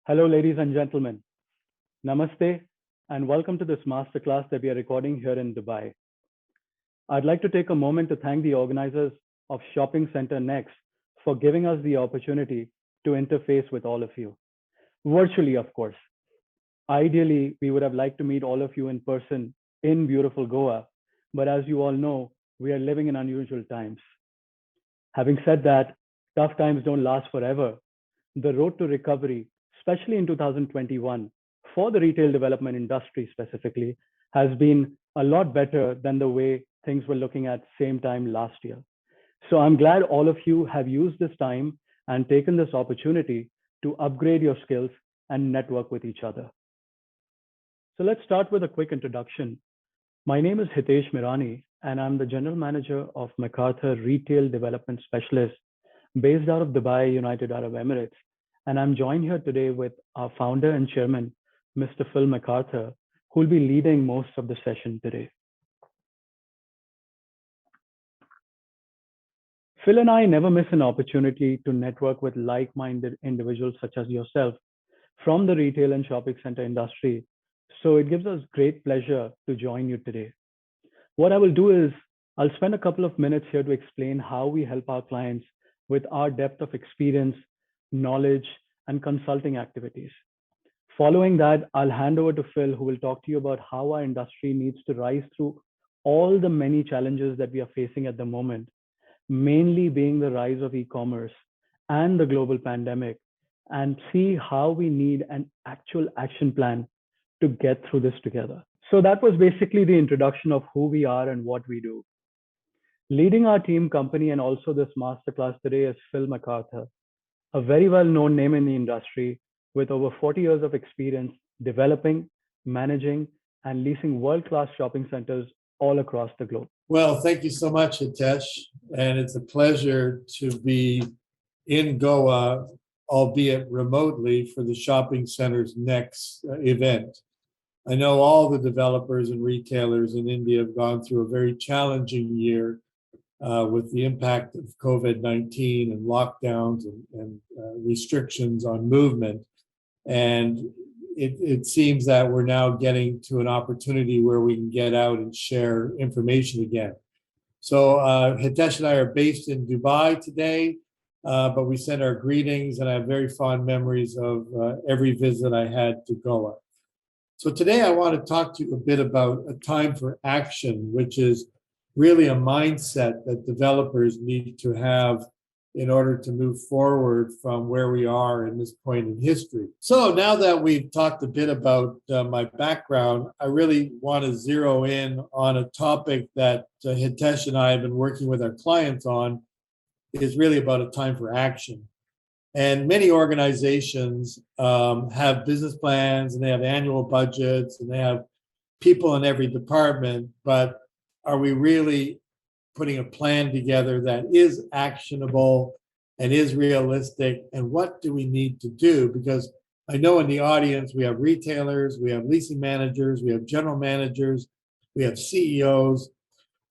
Hello, ladies and gentlemen. Namaste, and welcome to this masterclass that we are recording here in Dubai. I'd like to take a moment to thank the organizers of Shopping Center Next for giving us the opportunity to interface with all of you. Virtually, of course. Ideally, we would have liked to meet all of you in person in beautiful Goa, but as you all know, we are living in unusual times. Having said that, tough times don't last forever. The road to recovery, especially in 2021, for the retail development industry specifically, has been a lot better than the way things were looking at same time last year. So I'm glad all of you have used this time and taken this opportunity to upgrade your skills and network with each other. So let's start with a quick introduction. My name is Hitesh Mirani, and I'm the General Manager of McArthur Retail Development Specialist based out of Dubai, United Arab Emirates. And I'm joined here today with our founder and chairman, Mr. Phil McArthur, who will be leading most of the session today. Phil and I never miss an opportunity to network with like-minded individuals such as yourself from the retail and shopping center industry. So it gives us great pleasure to join you today. What I will do is I'll spend a couple of minutes here to explain how we help our clients with our depth of experience, knowledge, and consulting activities. Following that, I'll hand over to Phil, who will talk to you about how our industry needs to rise through all the many challenges that we are facing at the moment, mainly being the rise of e-commerce and the global pandemic, and see how we need an actual action plan to get through this together. So that was basically the introduction of who we are and what we do. Leading our team company and also this masterclass today is Phil McArthur, a very well-known name in the industry with over 40 years of experience developing, managing, and leasing world-class shopping centers all across the globe. Well, thank you so much, Hitesh. And it's a pleasure to be in Goa, albeit remotely, for the Shopping Center's next event. I know all the developers and retailers in India have gone through a very challenging year with the impact of COVID-19 and lockdowns and restrictions on movement. And it seems that we're now getting to an opportunity where we can get out and share information again. So Hitesh and I are based in Dubai today, but we send our greetings, and I have very fond memories of every visit I had to Goa. So today I want to talk to you a bit about a time for action, which is really a mindset that developers need to have in order to move forward from where we are in this point in history. So now that we've talked a bit about my background, I really want to zero in on a topic that Hitesh and I have been working with our clients on. Is really about a time for action. And many organizations have business plans, and they have annual budgets, and they have people in every department, but are we really putting a plan together that is actionable and is realistic? And what do we need to do? Because I know in the audience, we have retailers, we have leasing managers, we have general managers, we have CEOs.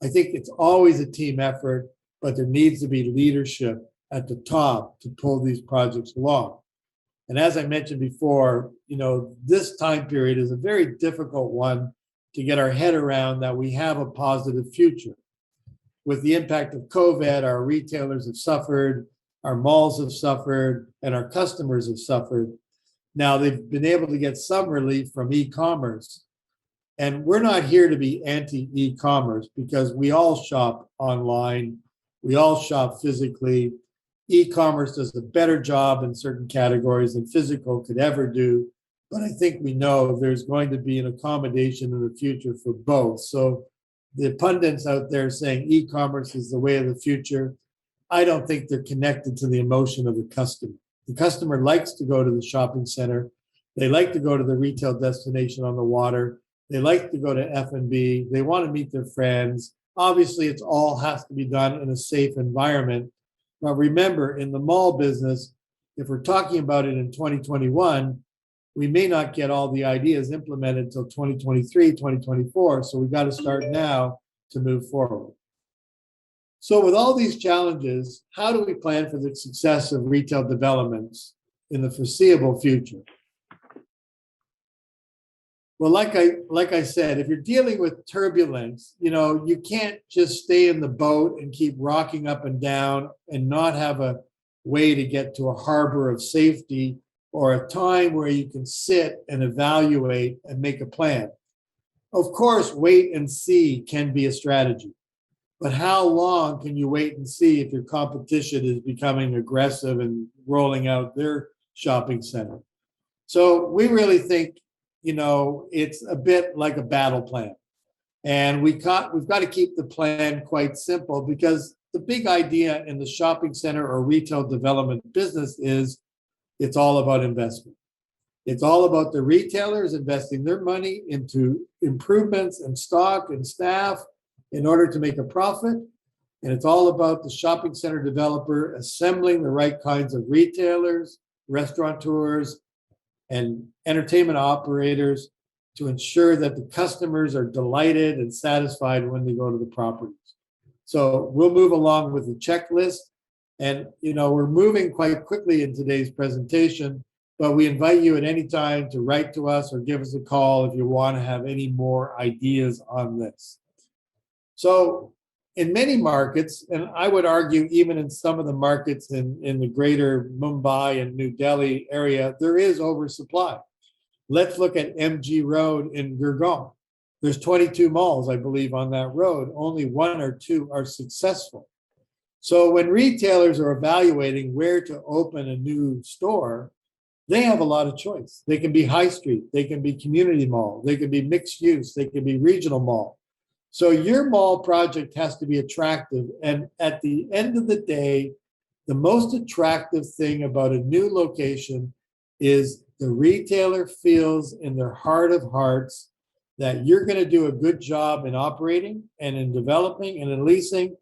I think it's always a team effort, but there needs to be leadership at the top to pull these projects along. And as I mentioned before, this time period is a very difficult one to get our head around that we have a positive future. With the impact of COVID, our retailers have suffered, our malls have suffered, and our customers have suffered. Now they've been able to get some relief from e-commerce. And we're not here to be anti-e-commerce because we all shop online, we all shop physically. E-commerce does a better job in certain categories than physical could ever do. But I think we know there's going to be an accommodation in the future for both. So the pundits out there saying e-commerce is the way of the future, I don't think they're connected to the emotion of the customer. The customer likes to go to the shopping center. They like to go to the retail destination on the water. They like to go to F&B. They want to meet their friends. Obviously, it all has to be done in a safe environment. But remember, in the mall business, if we're talking about it in 2021, we may not get all the ideas implemented until 2023, 2024. So we've got to start now to move forward. So with all these challenges, how do we plan for the success of retail developments in the foreseeable future? Well, like I said, if you're dealing with turbulence, you can't just stay in the boat and keep rocking up and down and not have a way to get to a harbor of safety or a time where you can sit and evaluate and make a plan. Of course, wait and see can be a strategy. But how long can you wait and see if your competition is becoming aggressive and rolling out their shopping center? So we really think, it's a bit like a battle plan. And we've got to keep the plan quite simple, because the big idea in the shopping center or retail development business is it's all about investment. It's all about the retailers investing their money into improvements and stock and staff in order to make a profit. And it's all about the shopping center developer assembling the right kinds of retailers, restaurateurs, and entertainment operators to ensure that the customers are delighted and satisfied when they go to the properties. So we'll move along with the checklist. And, we're moving quite quickly in today's presentation, but we invite you at any time to write to us or give us a call if you want to have any more ideas on this. So in many markets, and I would argue even in some of the markets in the greater Mumbai and New Delhi area, there is oversupply. Let's look at MG Road in Gurgaon. There's 22 malls, I believe, on that road. Only 1 or 2 are successful. So when retailers are evaluating where to open a new store, they have a lot of choice. They can be high street, they can be community mall, they can be mixed use, they can be regional mall. So your mall project has to be attractive. And at the end of the day, the most attractive thing about a new location is the retailer feels in their heart of hearts that you're going to do a good job in operating and in developing and in leasing,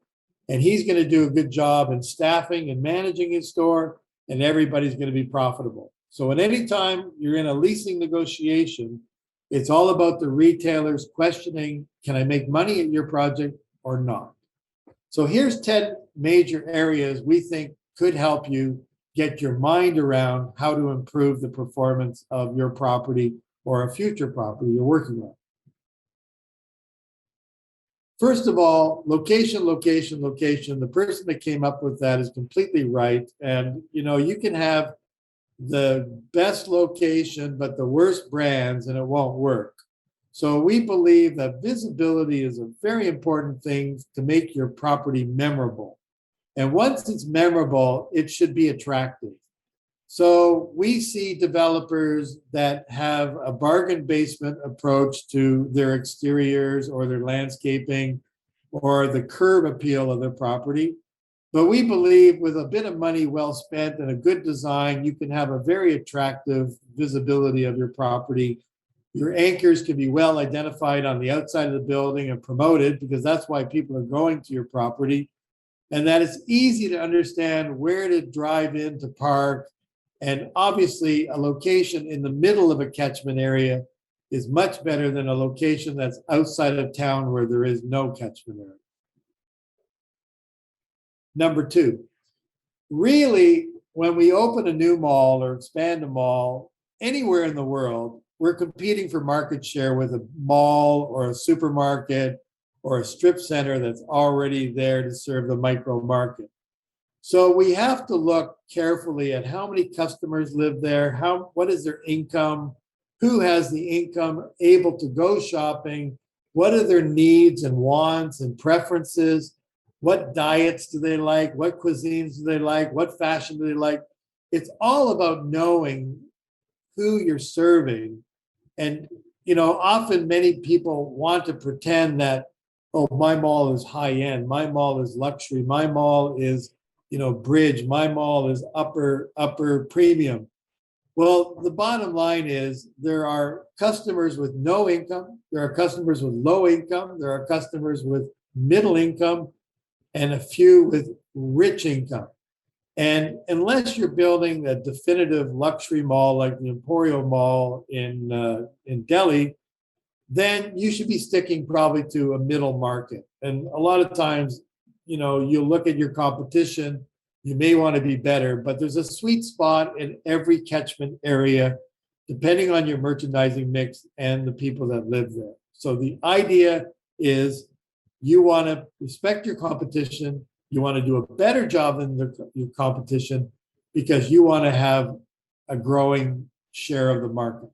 and he's going to do a good job in staffing and managing his store, and everybody's going to be profitable. So at any time you're in a leasing negotiation, it's all about the retailers questioning, can I make money at your project or not? So here's 10 major areas we think could help you get your mind around how to improve the performance of your property or a future property you're working on. First of all, location, location, location. The person that came up with that is completely right. And you can have the best location, but the worst brands, and it won't work. So we believe that visibility is a very important thing to make your property memorable. And once it's memorable, it should be attractive. So we see developers that have a bargain basement approach to their exteriors or their landscaping or the curb appeal of their property. But we believe with a bit of money well spent and a good design, you can have a very attractive visibility of your property. Your anchors can be well identified on the outside of the building and promoted, because that's why people are going to your property. And that it's easy to understand where to drive in to park. And obviously, a location in the middle of a catchment area is much better than a location that's outside of town where there is no catchment area. Number 2, really, when we open a new mall or expand a mall anywhere in the world, we're competing for market share with a mall or a supermarket or a strip center that's already there to serve the micro market. So we have to look carefully at how many customers live there, what is their income, who has the income able to go shopping, what are their needs and wants and preferences, what diets do they like, what cuisines do they like, what fashion do they like. It's all about knowing who you're serving. And often many people want to pretend that, oh, my mall is high end, my mall is luxury, my mall is bridge. My mall is upper premium. Well, the bottom line is there are customers with no income, there are customers with low income, there are customers with middle income, and a few with rich income. And unless you're building a definitive luxury mall like the Emporio Mall in Delhi, then you should be sticking probably to a middle market. And a lot of times, you look at your competition, you may want to be better, but there's a sweet spot in every catchment area, depending on your merchandising mix and the people that live there. So the idea is you want to respect your competition, you want to do a better job than your competition because you want to have a growing share of the market.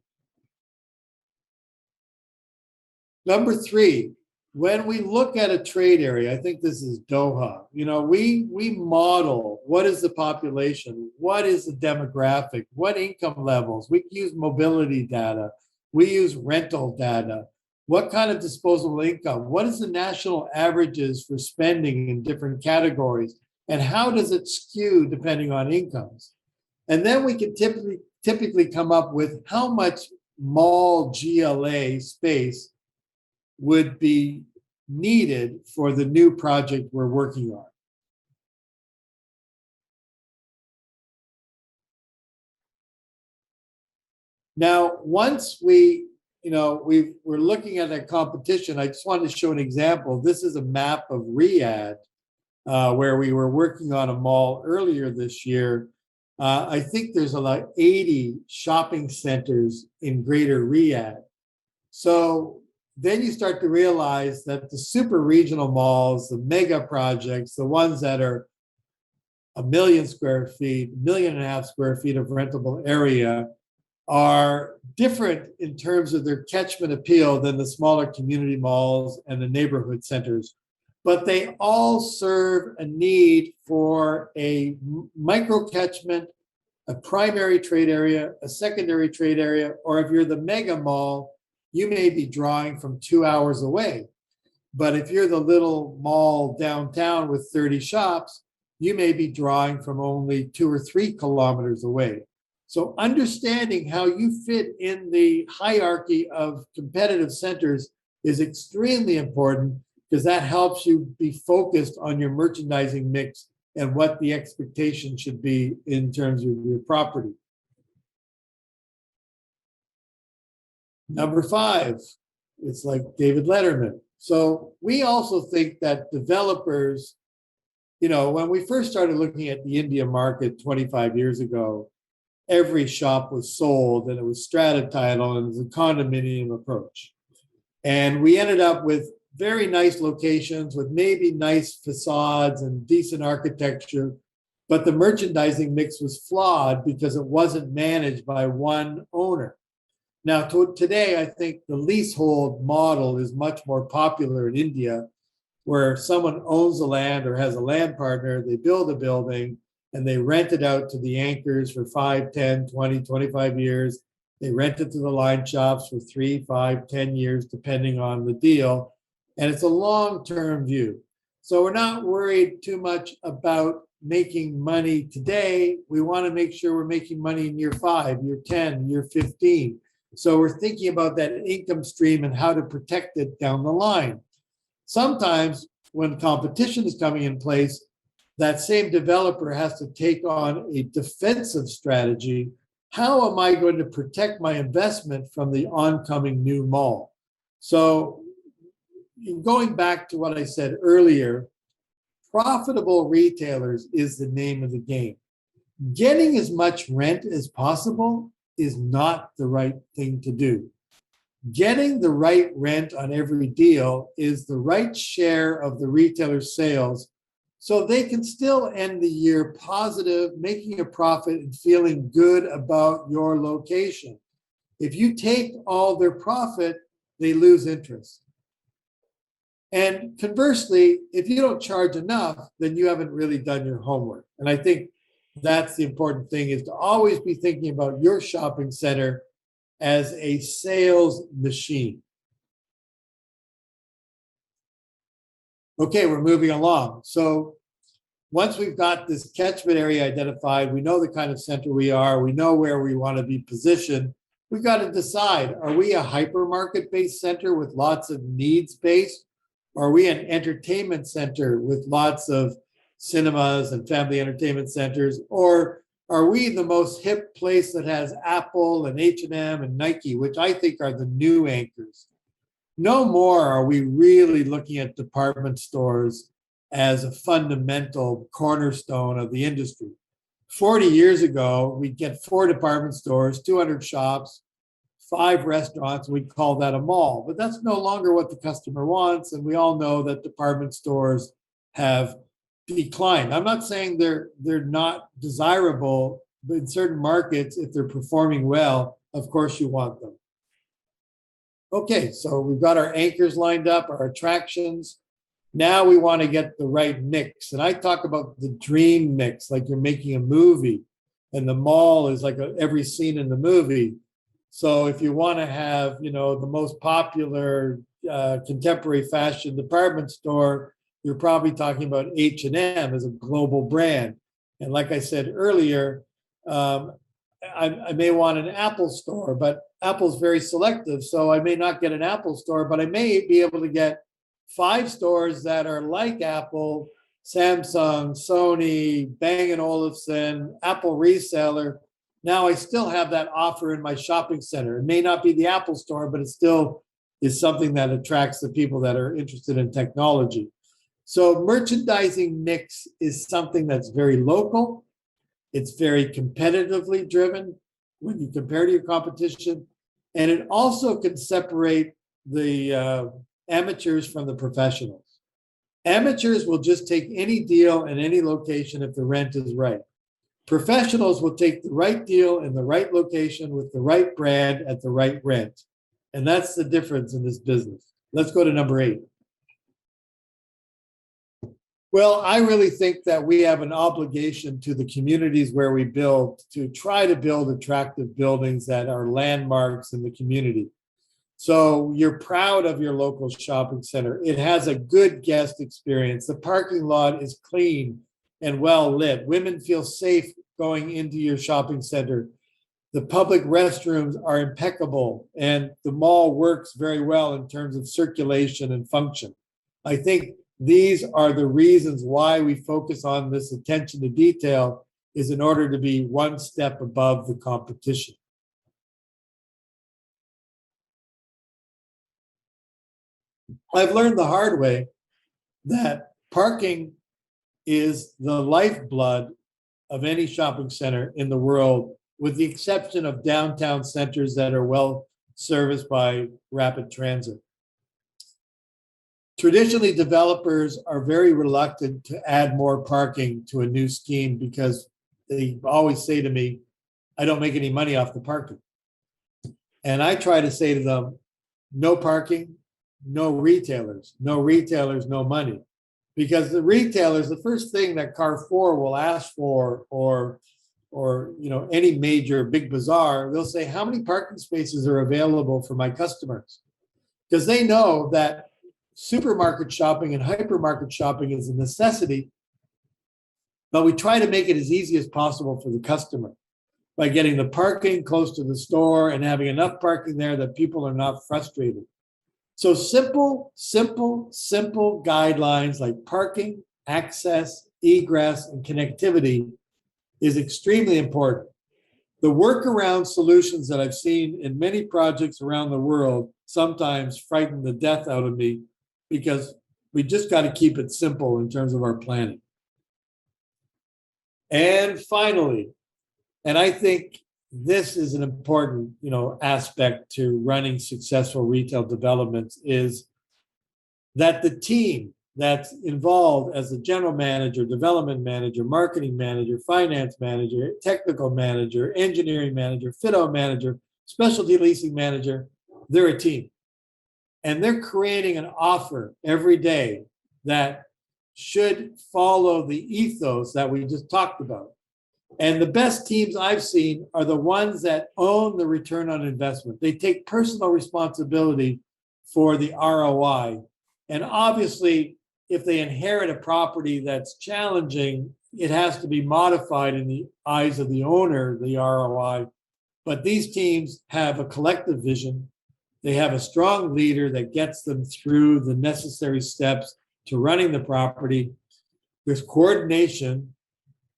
Number 3, when we look at a trade area, I think this is Doha, we model what is the population, what is the demographic, what income levels. We use mobility data, we use rental data, what kind of disposable income, what is the national averages for spending in different categories, and how does it skew depending on incomes. And then we can typically come up with how much mall GLA space would be needed for the new project we're working on. Now, once we're looking at that competition, I just wanted to show an example. This is a map of Riyadh, where we were working on a mall earlier this year. I think there's about 80 shopping centers in Greater Riyadh. So then you start to realize that the super regional malls, the mega projects, the ones that are 1 million square feet, 1.5 million square feet of rentable area, are different in terms of their catchment appeal than the smaller community malls and the neighborhood centers. But they all serve a need for a micro catchment, a primary trade area, a secondary trade area, or if you're the mega mall, you may be drawing from 2 hours away. But if you're the little mall downtown with 30 shops, you may be drawing from only 2 or 3 kilometers away. So understanding how you fit in the hierarchy of competitive centers is extremely important because that helps you be focused on your merchandising mix and what the expectation should be in terms of your property. Number 5, it's like David Letterman. So we also think that developers, when we first started looking at the India market 25 years ago, every shop was sold and it was strata title and it was a condominium approach. And we ended up with very nice locations with maybe nice facades and decent architecture, but the merchandising mix was flawed because it wasn't managed by one owner. Now, today, I think the leasehold model is much more popular in India, where someone owns the land or has a land partner, they build a building, and they rent it out to the anchors for 5, 10, 20, 25 years. They rent it to the line shops for 3, 5, 10 years, depending on the deal. And it's a long-term view. So we're not worried too much about making money today. We want to make sure we're making money in year 5, year 10, year 15. So we're thinking about that income stream and how to protect it down the line. Sometimes when competition is coming in place, that same developer has to take on a defensive strategy. How am I going to protect my investment from the oncoming new mall? So going back to what I said earlier, profitable retailers is the name of the game. Getting as much rent as possible is not the right thing to do. Getting the right rent on every deal is the right share of the retailer's sales so they can still end the year positive, making a profit and feeling good about your location. If you take all their profit, they lose interest. And conversely, if you don't charge enough, then you haven't really done your homework. And I think that's the important thing, is to always be thinking about your shopping center as a sales machine. Okay, we're moving along. So once we've got this catchment area identified, we know the kind of center we are, we know where we want to be positioned. We've got to decide, are we a hypermarket-based center with lots of needs-based? Or are we an entertainment center with lots of cinemas and family entertainment centers? Or are we the most hip place that has Apple and H&M and Nike, which I think are the new anchors? No more are we really looking at department stores as a fundamental cornerstone of the industry. 40 years ago, we'd get 4 department stores, 200 shops, 5 restaurants, we'd call that a mall. But that's no longer what the customer wants, and we all know that department stores have declined. I'm not saying they're not desirable, but in certain markets, if they're performing well, of course you want them. Okay, so we've got our anchors lined up, our attractions. Now we want to get the right mix. And I talk about the dream mix, like you're making a movie and the mall is like every scene in the movie. So if you want to have, the most popular contemporary fashion department store, you're probably talking about H&M as a global brand. And like I said earlier, I may want an Apple store, but Apple's very selective. So I may not get an Apple store, but I may be able to get 5 stores that are like Apple, Samsung, Sony, Bang & Olufsen, Apple reseller. Now I still have that offer in my shopping center. It may not be the Apple store, but it still is something that attracts the people that are interested in technology. So merchandising mix is something that's very local. It's very competitively driven when you compare to your competition. And it also can separate the amateurs from the professionals. Amateurs will just take any deal in any location if the rent is right. Professionals will take the right deal in the right location with the right brand at the right rent. And that's the difference in this business. Let's go to number 8. Well, I really think that we have an obligation to the communities where we build to try to build attractive buildings that are landmarks in the community. So you're proud of your local shopping center. It has a good guest experience. The parking lot is clean and well lit. Women feel safe going into your shopping center. The public restrooms are impeccable, and the mall works very well in terms of circulation and function. I think these are the reasons why we focus on this attention to detail, is in order to be one step above the competition. I've learned the hard way that parking is the lifeblood of any shopping center in the world, with the exception of downtown centers that are well serviced by rapid transit. Traditionally, developers are very reluctant to add more parking to a new scheme because they always say to me, I don't make any money off the parking. And I try to say to them, no parking, no retailers, no retailers, no money. Because the retailers, the first thing that Carrefour will ask for, or any major big bazaar, they'll say, how many parking spaces are available for my customers? Because they know that supermarket shopping and hypermarket shopping is a necessity, but we try to make it as easy as possible for the customer by getting the parking close to the store and having enough parking there that people are not frustrated. So simple guidelines like parking, access, egress, and connectivity is extremely important. The workaround solutions that I've seen in many projects around the world sometimes frighten the death out of me, because we just got to keep it simple in terms of our planning. And finally, and I think this is an important, aspect to running successful retail developments, is that the team that's involved as a general manager, development manager, marketing manager, finance manager, technical manager, engineering manager, fit-out manager, specialty leasing manager, they're a team. And they're creating an offer every day that should follow the ethos that we just talked about. And the best teams I've seen are the ones that own the return on investment. They take personal responsibility for the ROI. And obviously, if they inherit a property that's challenging, it has to be modified in the eyes of the owner, the ROI. But these teams have a collective vision. They have a strong leader that gets them through the necessary steps to running the property. There's coordination,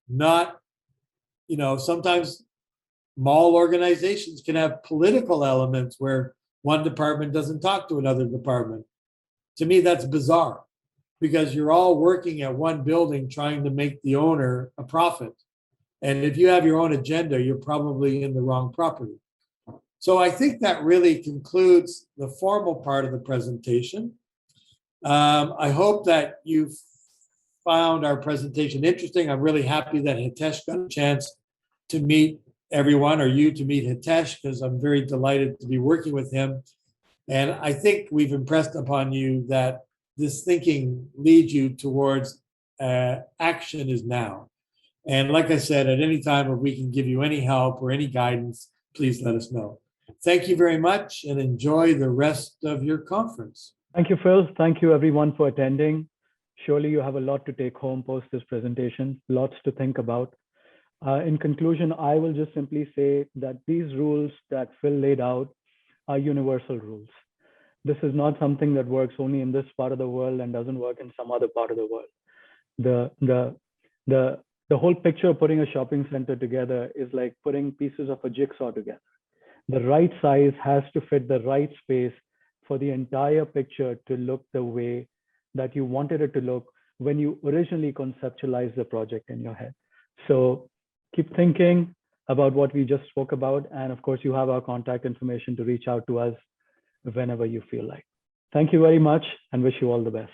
not, sometimes mall organizations can have political elements where one department doesn't talk to another department. To me, that's bizarre because you're all working at one building trying to make the owner a profit. And if you have your own agenda, you're probably in the wrong property. So I think that really concludes the formal part of the presentation. I hope that you've found our presentation interesting. I'm really happy that Hitesh got a chance to meet everyone, or you to meet Hitesh, because I'm very delighted to be working with him. And I think we've impressed upon you that this thinking leads you towards action is now. And like I said, at any time, if we can give you any help or any guidance, please let us know. Thank you very much and enjoy the rest of your conference. Thank you, Phil. Thank you, everyone, for attending. Surely you have a lot to take home post this presentation, lots to think about. In conclusion, I will just simply say that these rules that Phil laid out are universal rules. This is not something that works only in this part of the world and doesn't work in some other part of the world. The whole picture of putting a shopping center together is like putting pieces of a jigsaw together. The right size has to fit the right space for the entire picture to look the way that you wanted it to look when you originally conceptualized the project in your head. So keep thinking about what we just spoke about. And of course, you have our contact information to reach out to us whenever you feel like. Thank you very much and wish you all the best.